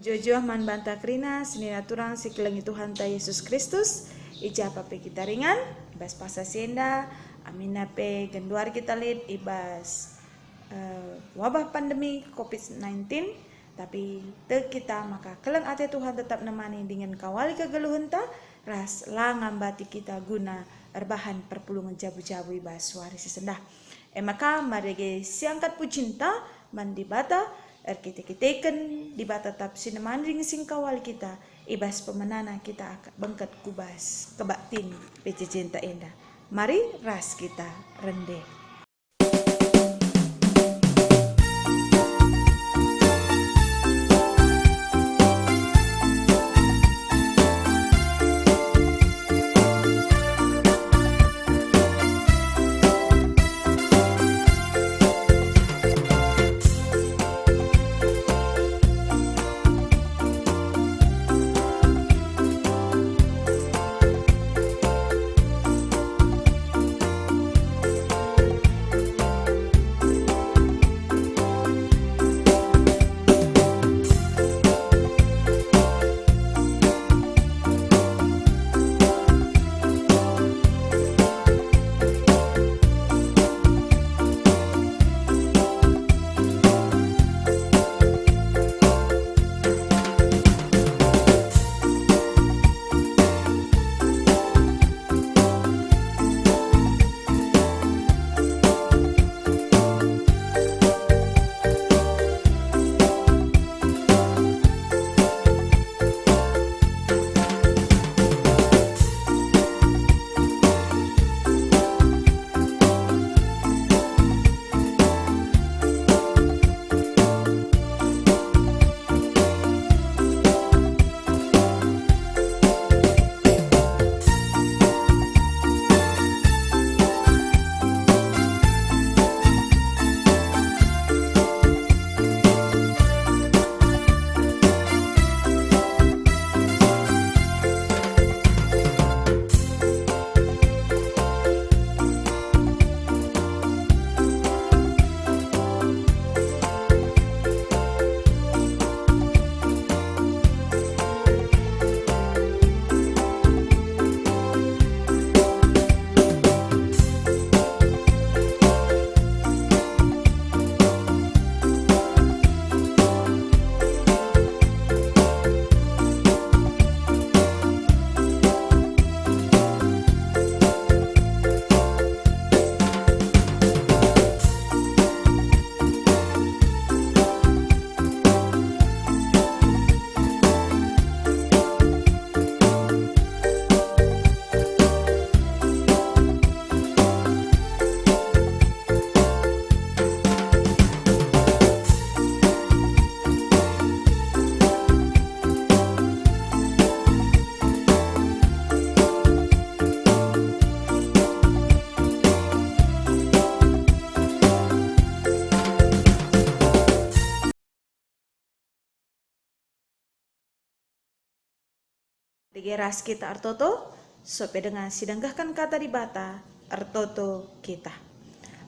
Jojo man banta krina sinina turang sikilangi Tuhan ta Yesus Kristus ija pape kita ringan ibas pasa senda amina pe genduar kita lid ibas wabah pandemi COVID-19 tapi te kita maka keleng ate Tuhan tetap nemani dengan kawali kegeluhan ta ras langam bati kita guna erbahan perpulungan jabu-jabu ibas warisi sendah maka marege siangkat pucinta mandi bata kita-kitaken di bata tap sinemandring sing kawal kita ibas pemenana kita bengket kubas kebaktin pece cinta indah. Mari ras kita rende. Digeras kita artoto, sope dengan sidanggahkan kata di bata, artoto kita.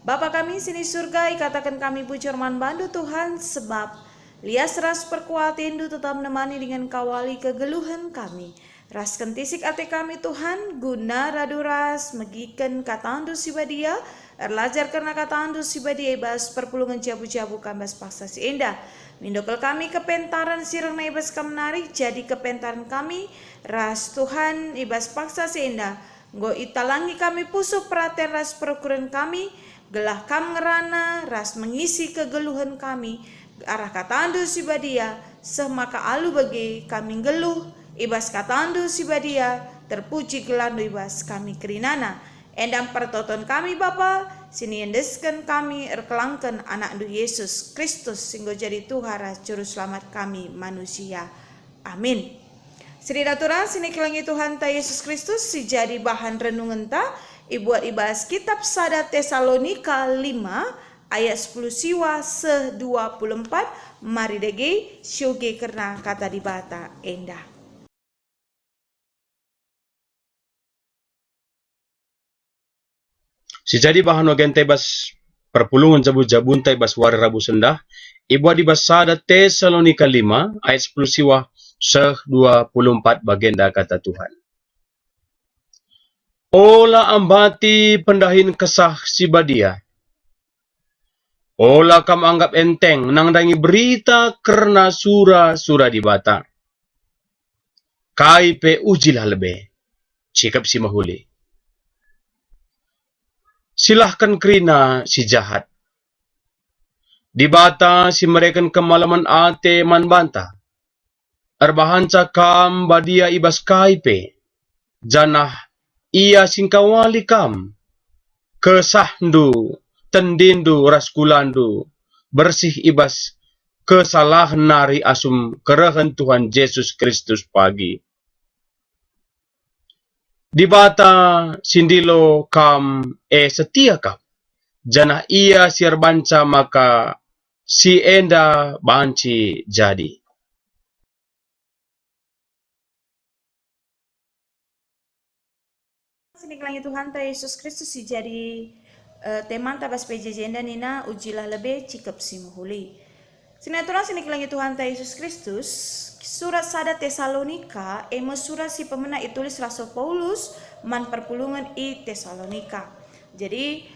Bapa kami sini surga, katakan kami puji hormat bandu Tuhan, sebab lias ras perkuat indu tetap menemani dengan kawali kegeluhan kami. Ras kentisik ate kami Tuhan, guna radu ras, megikan kata andu sibadia, erlajar karena kata andu sibadia ibas perpulungan jabu-jabu kambas paksa si indah. Mindokal kami kepentaran sirang na ibas kamnari, jadi kepentaran kami, ras Tuhan ibas paksa seindah, go italangi kami pusuk perhatian ras perukuran kami, gelah kam ngerana, ras mengisi kegeluhan kami, arah katandu sibadia, semaka alu bagi kami geluh, ibas katandu sibadia, terpuji gelandu ibas kami kerinana, endang pertoton kami Bapa, sini endeskan kami erkelangkan anak du Yesus Kristus, sehingga jadi Tuhan juru selamat kami manusia. Amin. Sri Datura sini kelangi Tuhan ta Yesus Kristus si jadi bahan renungan ta ibuat ibas kitab Sada Tesalonika 5 ayat 10 siwa se 24 mari dege syoge karena kata di bata endah. Si jadi bahan wagen tebas perpulungan jabu-jabun tai bas wari rabu sendah. Ibu di basada Tesalonika 5 ayat 10 siwah 24 bagenda kata Tuhan. Ola ambati pendahin kesah si badia. Ola kam anggap enteng nangdangi berita karena sura di bata. Kai pe ujilah lebih. Cikap si mahuli. Silahkan kerina si jahat. Di bata si mereka kemalaman ate man banta. Erbahan cakam badia ibas kaipe. Janah ia singkawali kam. Kesahdu, tendindu raskulandu. Bersih ibas kesalahan nari asum kerahan Tuhan Yesus Kristus pagi. Di bata sindilo kam setia kam. Janah ia siar banca maka si enda banci jadi. Sini kelangi Tuhan ta Yesus Kristus si jadi teman tabas PJJ enda nina ujilah lebih cikap si muhuli. Sini aturan sini kelangi Tuhan ta Yesus Kristus surat sada Tesalonika surat si pemena itulis Rasul Paulus man perpulungan i Tesalonika. Jadi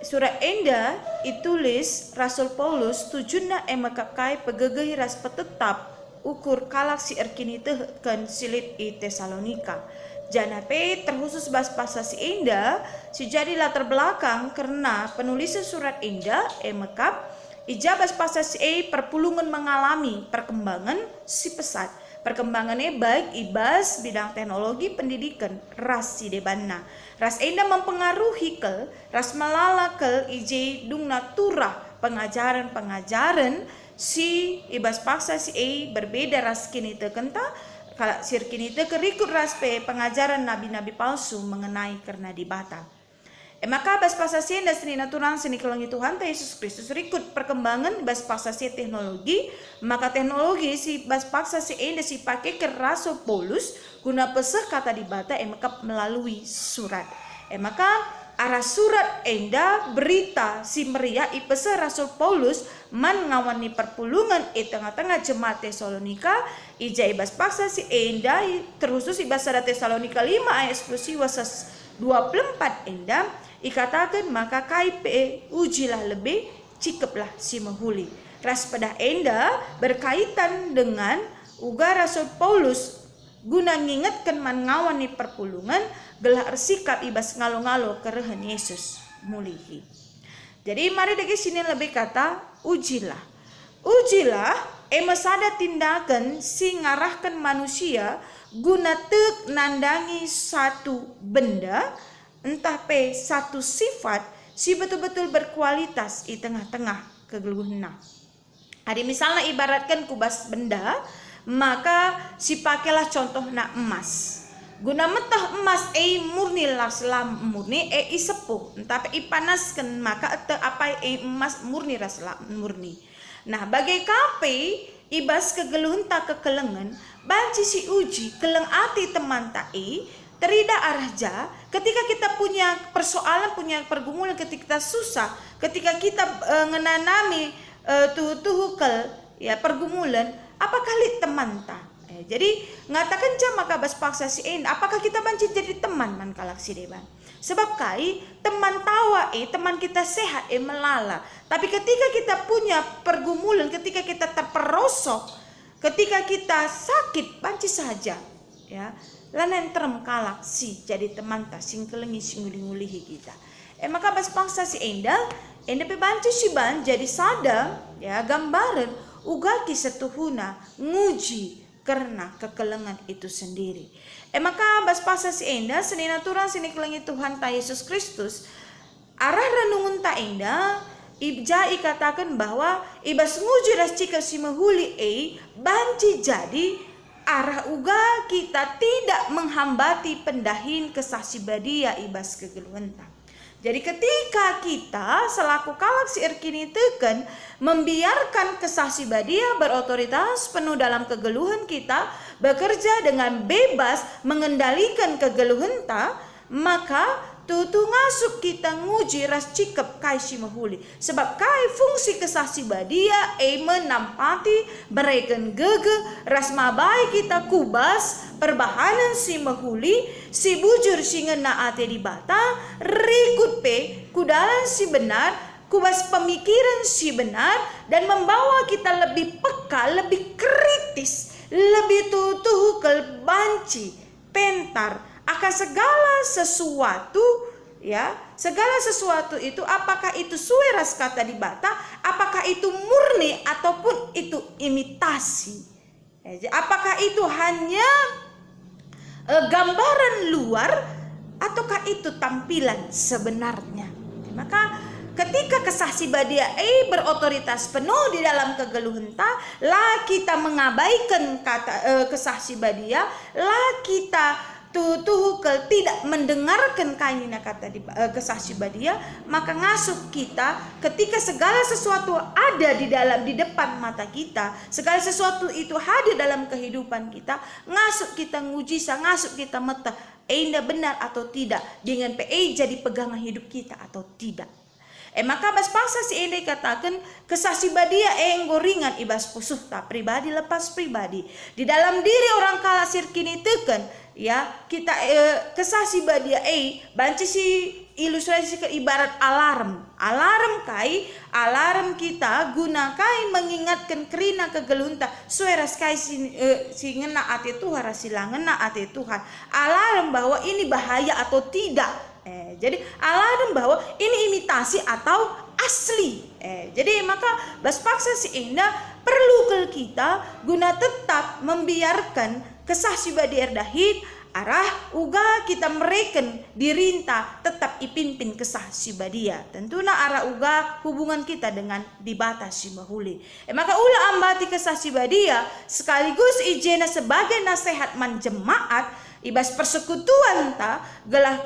surat enda itulis Rasul Paulus tujuna makakai pegegehi ras petetap ukur kalak si erkini tehkan silit i Tesalonika. Janape terkhusus bahas pasal si Enda si jadi latar belakang karena penulisan surat Enda mekap ijabas pasal si perpulungan mengalami perkembangan si pesat. Perkembangannya baik ibas bidang teknologi pendidikan ras si debanna. Ras Enda mempengaruhi kel ras melala kel ije dung naturah pengajaran si ibas pasal si berbeda ras kini tekenta. Kalau sirkin itu kerikut raspe pengajaran nabi-nabi palsu mengenai karena dibata. Maka bas pasasi dan seni natural seni kelangi Tuhan ta Yesus Kristus rikut perkembangan bas pasasi teknologi. Maka teknologi si bas pasasi enda si pakai ke Rasul Paulus guna pesah kata dibata maka melalui surat. Maka arah surat enda berita si meriah ipesah Rasul Paulus man ngawani perpulungan tengah-tengah jemaat Tesalonika ija ibas paksa si enda terkhusus ibas sada Tesalonika 5 ayat 10 wasas 24 enda ikatakan maka kaipe ujilah lebih cikeplah si mahuli. Ras pada enda berkaitan dengan uga Rasul Paulus guna ngingetkan man ngawani perpulungan gelah sikap ibas ngalo-ngalo kerehan Yesus mulihi. Jadi mari degi sini lebih kata ujilah. Ujilah sada tindakan si ngarahkan manusia guna tek nandangi satu benda entah pe satu sifat si betul-betul berkualitas di tengah-tengah kegeluhna. Ada misalnya ibaratkan kubas benda maka si pakailah contohna emas. Guna metah emas murni lah selam murni sepuh tapi ipanaskan maka apa emas murni raslah murni. Nah bagai kape ibas kegeluhan tak kekelengan banci si uji keleng ati teman tai terida arahja ketika kita punya persoalan punya pergumulan ketika kita susah ketika kita ngenanami tuhu kel ya pergumulan apa kali teman ta. Jadi ngatakan jam maka bas paksa si apakah kita banci jadi teman man kalak si deban sebab kai teman tawa teman kita sehat melala tapi ketika kita punya pergumulan ketika kita terperosok ketika kita sakit banci saja ya lanen terem kalak si jadi teman ta sing kelengi sing nguli-ngulihi kita maka bas paksa si enda pe banci si ban jadi sada ya gambaran uga kisetuhuna nguji karena kekelengan itu sendiri. Maka bas pasal si enda seni natural seni kelengi Tuhan ta Yesus Kristus arah renungun ta enda ibja ikatakan bahwa ibas nguji ras cika si mahuli banci jadi arah uga kita tidak menghambati pendahin kesah si badia ibas kegeluhan ta. Jadi ketika kita selaku kalak si erkini teken membiarkan kesahsi badia berotoritas penuh dalam kegeluhan kita bekerja dengan bebas mengendalikan kegeluhan ta maka tutu ngasup kita nguji ras cikep kai si mahuli. Sebab kai fungsi kesah si badia menampati bereken gege ras mabai kita kubas perbahanan si mahuli, si bujur si ngena ate di bata, rikut pe kudalan si benar, kubas pemikiran si benar, dan membawa kita lebih peka, lebih kritis, lebih tutuh ke banci, pentar akan segala sesuatu, ya, segala sesuatu itu apakah itu sesuai ras kata di bata, apakah itu murni ataupun itu imitasi, apakah itu hanya gambaran luar ataukah itu tampilan sebenarnya. Maka ketika kesah si badia berotoritas penuh di dalam kegeluhan ta, lah kita mengabaikan kata kesah si badia, lah kita tidak mendengarkan kainina kata di kesah si badia, maka ngasup kita ketika segala sesuatu ada di depan mata kita, segala sesuatu itu hadir dalam kehidupan kita, ngasup kita nguji, ngasup kita mata indah benar atau tidak, dengan PE jadi pegangan hidup kita atau tidak. Maka bas paksa si ende katakan kesah si badia goringan ibas pusuh tak pribadi lepas pribadi. Di dalam diri orang kala sirkini teken, ya, kita kesah si badia banci si ilustrasi ke ibarat alarm. Alarm kita guna kai mengingatkan kerina kegelunta sueras kai si ngena ate Tuhan, rasila ngena ate Tuhan. Alarm bahwa ini bahaya atau tidak. Jadi alarm bahwa ini imitasi atau asli. Jadi maka bas paksa si indah perlu ke kita guna tetap membiarkan kesah si badia erdahit arah uga kita mereken dirinta tetap ipimpin kesah si badia. Tentunya arah uga hubungan kita dengan dibatas si mahuli. Maka ula ambati kesah si badia sekaligus ijena sebagai nasihat man jemaat ibas persekutuan ta gelah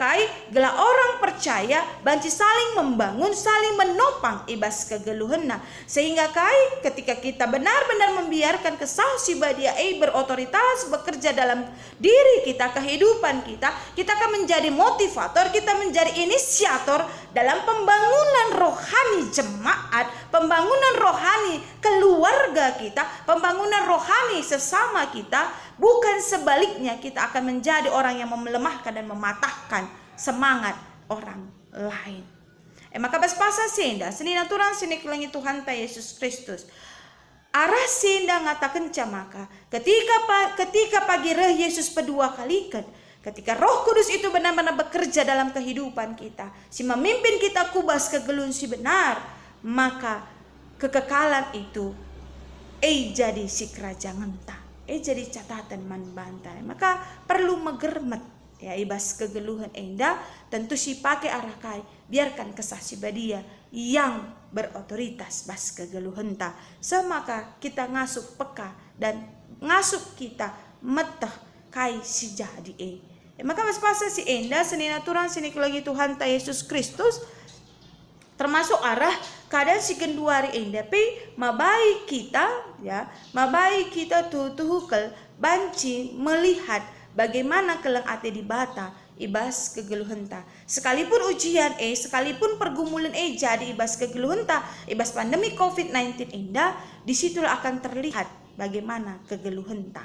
orang percaya banci saling membangun, saling menopang ibas kegeluhenna, sehingga kai ketika kita benar-benar membiarkan kesah si badia berotoritas bekerja dalam diri kita, kehidupan kita akan menjadi motivator, kita menjadi inisiator dalam pembangunan rohani jemaat, pembangunan rohani keluarga kita, pembangunan rohani sesama kita. Bukan sebaliknya kita akan menjadi orang yang melemahkan dan mematahkan semangat orang lain. Maka bas pasa senda seni naturan seni kelangi Tuhan ta Yesus Kristus. Arah senda ngatakan camaka ketika pagi reh Yesus kedua kalikan, ketika Roh Kudus itu benar-benar bekerja dalam kehidupan kita, si memimpin kita kubas kegelun si benar, maka kekekalan itu jadi si kerajaan ta. Jadi catatan man bantai. Maka perlu megermet, ya, ibas kegeluhan enda tentu si pakai arah kai, biarkan kesah si badia yang berotoritas bas kegeluhan ta. Semaka kita ngasup peka dan ngasup kita metah kai si jadi maka bas pasa si enda seni naturan seni kelagi Tuhan ta Yesus Kristus, termasuk arah keadaan si kenduari enda pe mabai kita, ya, mabai kita tuhukel banci melihat bagaimana keleng ate di bata ibas kegeluhenta. Sekalipun ujian sekalipun pergumulan jadi ibas kegeluhenta, ibas pandemi COVID-19 enda, disitulah akan terlihat bagaimana kegeluhenta.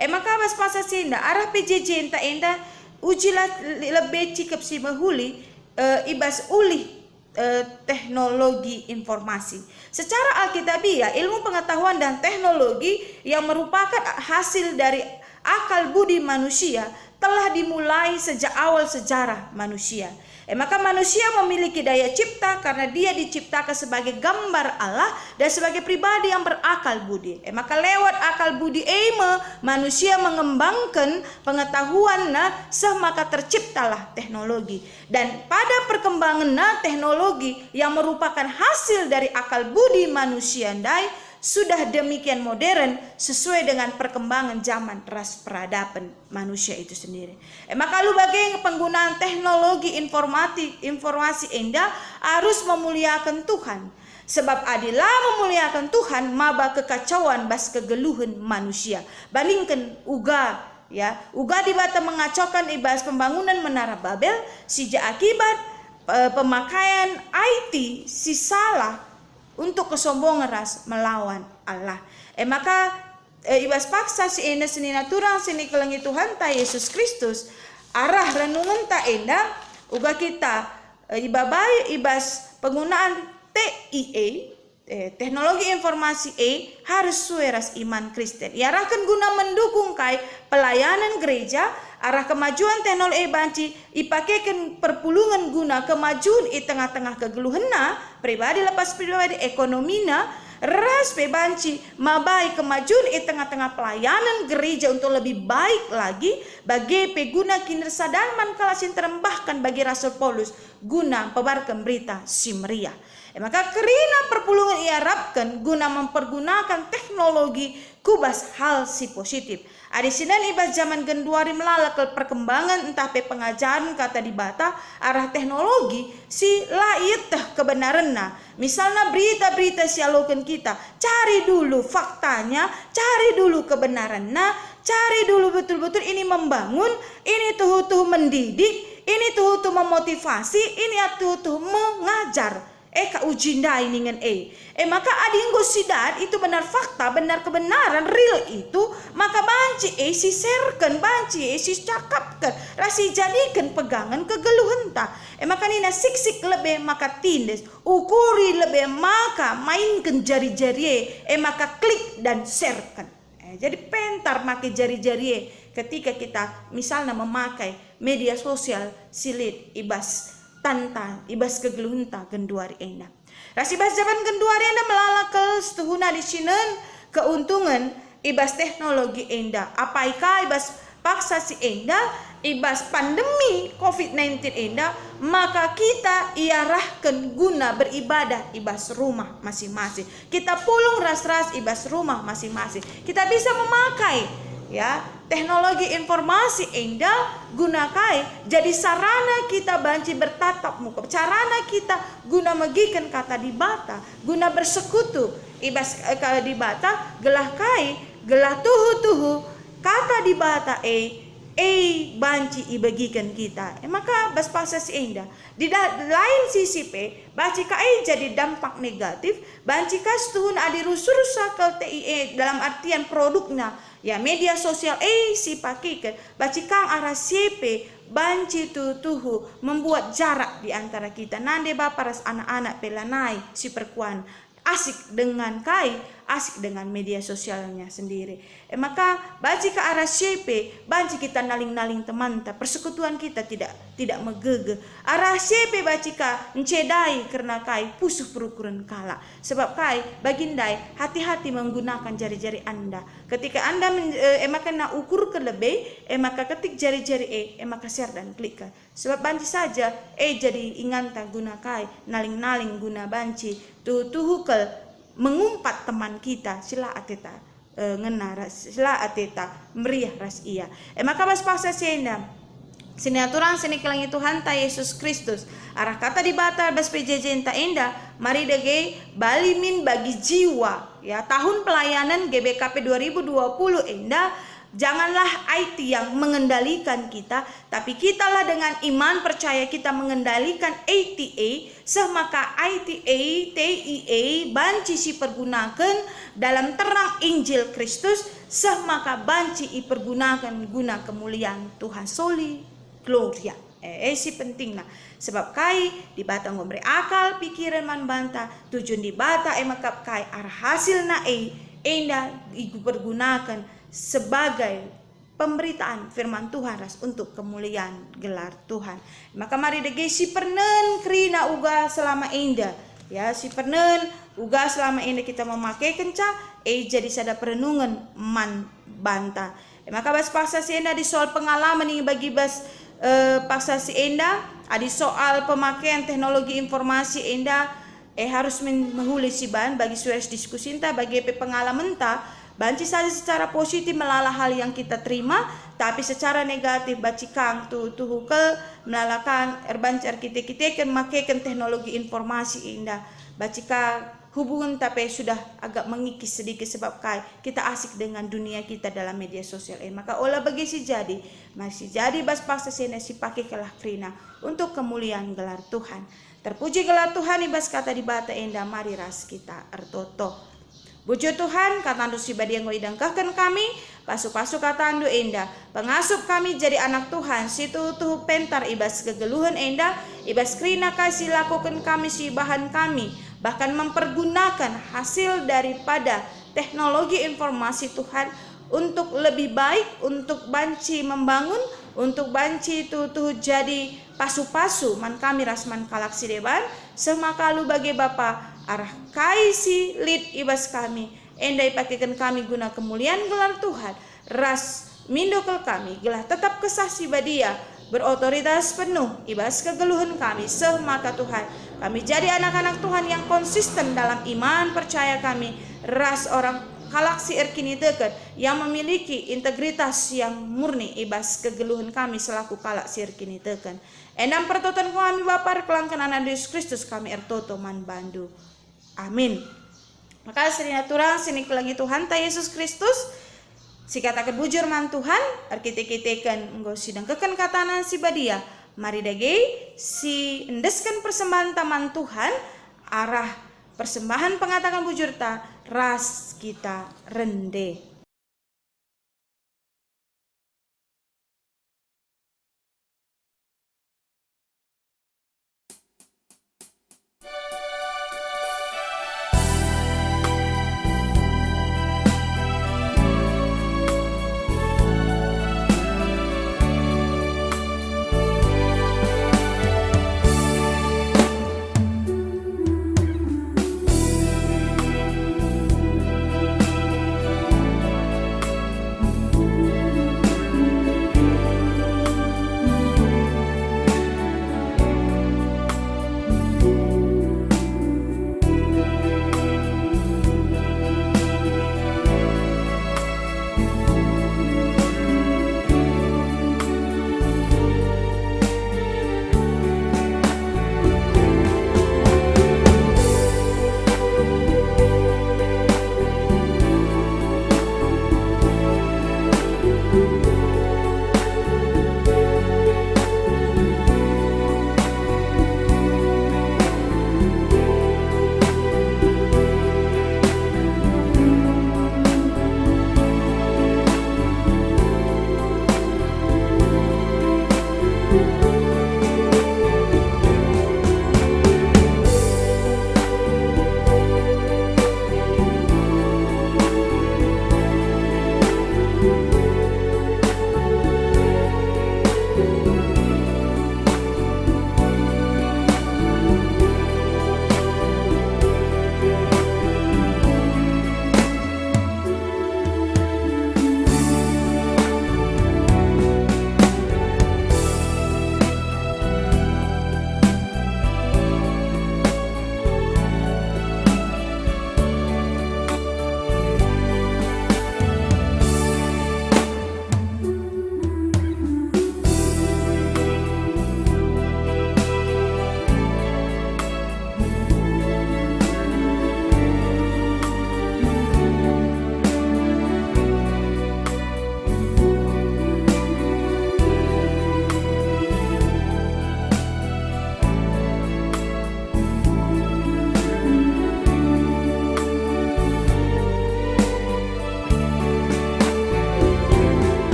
Maka bas pasa senda arah PJJ enda ujilah lebih cikap si mahuli ibas ulih teknologi informasi. Secara alkitabiah, ilmu pengetahuan dan teknologi yang merupakan hasil dari akal budi manusia telah dimulai sejak awal sejarah manusia. Maka manusia memiliki daya cipta karena dia diciptakan sebagai gambar Allah dan sebagai pribadi yang berakal budi. Maka lewat akal budi manusia mengembangkan pengetahuan maka terciptalah teknologi. Dan pada perkembangan teknologi yang merupakan hasil dari akal budi manusia sudah demikian modern sesuai dengan perkembangan zaman ras peradaban manusia itu sendiri. Maka lu bagi penggunaan teknologi informasi enda harus memuliakan Tuhan. Sebab adilah memuliakan Tuhan maba kekacauan bas kegeluhan manusia. Bandingkan uga ya uga di bata mengacaukan ibas pembangunan menara Babel sejak akibat pemakaian IT si salah untuk kesombongan ras melawan Allah. Maka ibas paksa si enda seni naturang seni kelengi Tuhan ta Yesus Kristus arah renungan ta enda uga kita ibabai ibas penggunaan TIA teknologi informasi harus sesuai ras iman Kristen. Iarahkan guna mendukung kai pelayanan gereja arah kemajuan teknologi banci ipakaikan perpulungan guna kemajuan i tengah-tengah kegeluhena pribadi lepas pribadi ekonomina ras bebanci mabai kemajuan i tengah-tengah pelayanan gereja untuk lebih baik lagi bagi peguna kinerja dalman kalasin terembahkan bagi Rasul Paulus guna pebarkan berita si meriah. Maka kerina perpulungan iarapkan guna mempergunakan teknologi kubas hal si positif. Adi sinan ibas zaman genduari melalak perkembangan entah pe pengajaran kata di bata arah teknologi si lait kebenaran na. Misalnya berita-berita si alokan kita, cari dulu faktanya, cari dulu kebenaran na, cari dulu betul-betul ini membangun, ini tuh mendidik, ini tuh memotivasi, ini tuh mengajar. Ka ujinda ini dengan maka adinggo sidat itu benar fakta, benar kebenaran real itu, maka banci si serken, banci si cakapkan, rasi jadikan pegangan kegeluhan ta. Maka nina siksik lebih maka tindes, ukuri lebih maka mainkan jari-jari maka klik dan sharekan. Jadi pentar pakai jari-jari ketika kita misalnya memakai media sosial silit ibas tantang ibas kegeluhunta genduari enda. Rasibas zaman genduari enda melalakal setuhuna di sinen keuntungan ibas teknologi enda. Apaika ibas paksa si enda ibas pandemi COVID-19 enda, maka kita iarahkan guna beribadah ibas rumah masing-masing. Kita pulung ras-ras ibas rumah masing-masing. Kita bisa memakai ya teknologi informasi enda gunakai jadi sarana kita banci bertatap muka, sarana kita guna megikan kata di bata, guna bersekutu ibas di bata gelah kai gelah tuhu kata di bata banci ibagikan kita. Maka bas pasas enda di lain sisi banci kai jadi dampak negatif, banci kas tuhun adi rusurusa ke TIE dalam artian produknya ya media sosial si pakikan banci kang arah CP banci tuhu membuat jarak di antara kita. Nande baparas anak-anak pelanai si perkuan asik dengan kai, asik dengan media sosialnya sendiri. Maka banci ke arah CP, banci kita naling-naling teman ta, persekutuan kita tidak megege. Arah CP banci ka mencedai karena kai pusuh perukuran kala. Sebab kai bagindai hati-hati menggunakan jari-jari Anda. Ketika Anda maka nak ukur ke lebih, maka ketik jari-jari maka share dan klik. Sebab banci saja jadi inganta guna kai, naling-naling guna banci tuhukel mengumpat teman kita sila ateta ngenaras sila ateta meriah ras ia. Maka bas paksa sena sini aturan sini kelangi Tuhan ta Yesus Kristus arah kata di bata bas PJJ ta enda mari dege balimin bagi jiwa ya tahun pelayanan GBKP 2020 enda. Janganlah IT yang mengendalikan kita, tapi kitalah dengan iman percaya kita mengendalikan ATA, semaka ITA, TIA, banci si pergunakan dalam terang Injil Kristus, semaka banci pergunakan guna kemuliaan Tuhan soli gloria. Si penting nah, sebab kai di bata ngomre akal pikiran man banta, tujuan di bata maka kai arah hasil na enda pergunakan sebagai pemberitaan firman Tuhan ras untuk kemuliaan gelar Tuhan. Maka mari dege si pernen krina uga selama inda ya si pernen uga selama inda kita memakai kenca jadi sada perenungan man banta. Maka bas paksa si enda di soal pengalaman ini bagi bas paksa si enda adi soal pemakaian teknologi informasi enda harus menghuli si ban bagi suas diskusi enta bagi pengalaman ta. Banci saja secara positif melalui hal yang kita terima, tapi secara negatif banci kang tuhukel melalakan erbanci kita kan makaikan teknologi informasi indah. Banci kang hubungan tapi sudah agak mengikis sedikit sebab kita asik dengan dunia kita dalam media sosial. Maka olah bagi si jadi masih jadi bas paksa sini si pakai kelah krina untuk kemuliaan gelar Tuhan. Terpuji gelar Tuhan ibas kata di bata enda mari ras kita ertoto. Bujo Tuhan kata andu si badi yang idangkahkan kami pasu-pasu kata andu enda pengasup kami jadi anak Tuhan situ tuh pentar ibas kegeluhan enda ibas krina kasih lakukan kami si bahan kami bahkan mempergunakan hasil daripada teknologi informasi Tuhan untuk lebih baik, untuk banci membangun, untuk banci itu jadi pasu-pasu man kami rasman kalaksi deban semakalu bagi Bapa arah kaisi lid ibas kami endai pakaikan kami guna kemuliaan gelar Tuhan ras mindokel kami gelah tetap kesasi badia berotoritas penuh ibas kegeluhan kami semaka Tuhan kami jadi anak-anak Tuhan yang konsisten dalam iman percaya kami ras orang kalaksi erkini dekat yang memiliki integritas yang murni ibas kegeluhan kami selaku kalaksi erkini dekat endam pertoton kami Bapa kelangkan anak Yesus Kristus kami ertoto man bandu amin. Maka serina turang sini kelangi Tuhan ta Yesus Kristus si kata kebujur man Tuhan arkite-kitekan enggo sidang keken katanan si badia mari dage si endeskan persembahan taman Tuhan arah persembahan pengatakan bujur ta ras kita rende.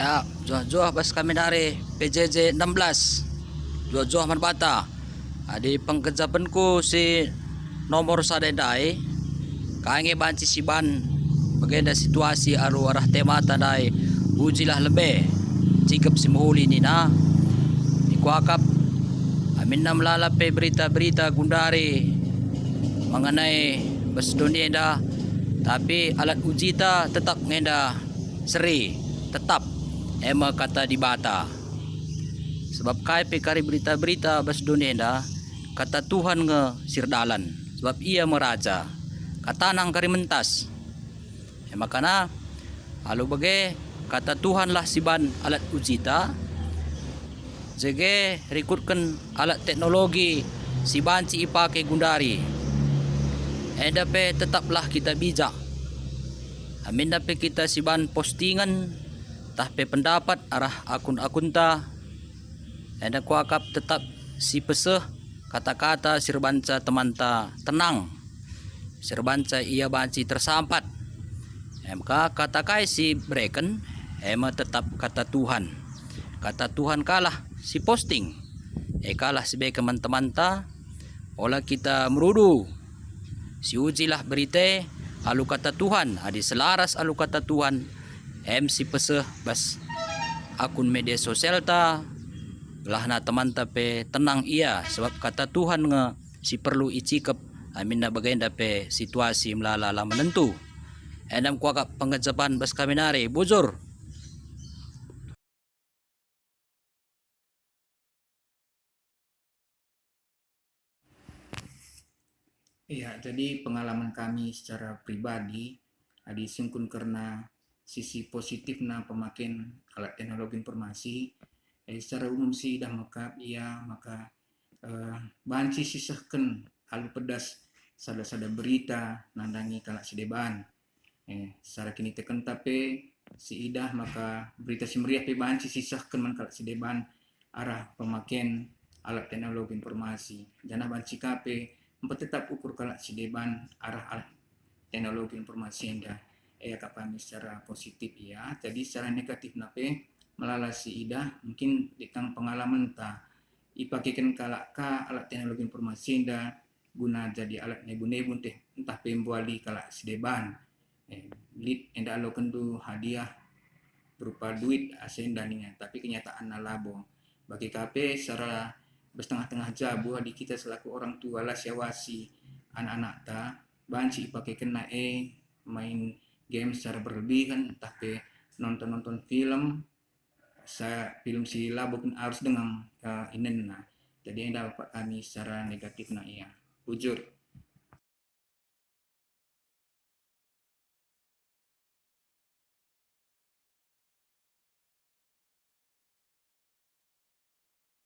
Ya, juah-juah bas kami dari PJJ 16. Juah-juah Marbata. Adi pengkejapanku si nomor sadedai. Kainge banci si ban. Bagenda situasi aru arah temata dai. Ujilah lebih. Cikap si muhuli ni na. Ikuakap. Amin na melalape berita-berita gundari. Mengenai bas dunia dah. Tapi alat uji ta tetap ngenda seri. Tetap. Ema kata di bata. Sebab kai kari berita-berita bas dunia dah. Kata Tuhan nge sirdalan. Sebab ia meraja. Kata nang kari mentas. Makana alu bage kata Tuhan lah siban alat uji ta. Jege rekrutkan alat teknologi siban ci ipake gundari. Edape tetaplah kita bijak. Amin dape kita siban postingan tahpe pendapat arah akun-akun ta. Eda kuakap tetap si peseh kata-kata sirbanca teman ta tenang. Sirbanca ia banci tersampat. MK kata kai si breken ema tetap kata Tuhan. Kata Tuhan kalah si posting. Kalah si teman-teman ta. Olah kita merudu. Si ujilah berite alu kata Tuhan. Adi selaras alu kata Tuhan. Si peseh bas akun media sosial ta. Lah na teman tape tenang ia. Sebab kata Tuhan nge si perlu icikep. Amin na bagain dape situasi melalala menentu. Endam kuakap pengejapan bas kaminari. Bujur. Iya, jadi pengalaman kami secara pribadi disingkun karena sisi positifnya pemakaian alat teknologi informasi. Secara umum sih dah maka banci sisahkan alu pedas sada-sada berita nandangi kalak sideban. Secara kini tekan tapi si idah maka berita si meriah pe banci sisahkan man kalak sideban arah pemakaian alat teknologi informasi. Jana banci kape tetap ukur kalak si deban arah alat teknologi informasi yang dah kami secara positif ya. Jadi secara negatif nape melalasi ida mungkin ditang pengalaman ta ipakekan kalak ka alat teknologi informasi dah guna jadi alat nebun-nebun teh entah pembuali kalak si deban lead enda lo kendu hadiah berupa duit asenda nih tapi kenyataan nalabo bagi KP secara bersetengah-tengah jabu di kita selaku orang tua lah syawasi anak-anak ta banci pakai kena main game secara berlebihan tapi nonton film film si labo pun harus dengan inen nah jadi yang dapat kami secara negatif nah iya bujur.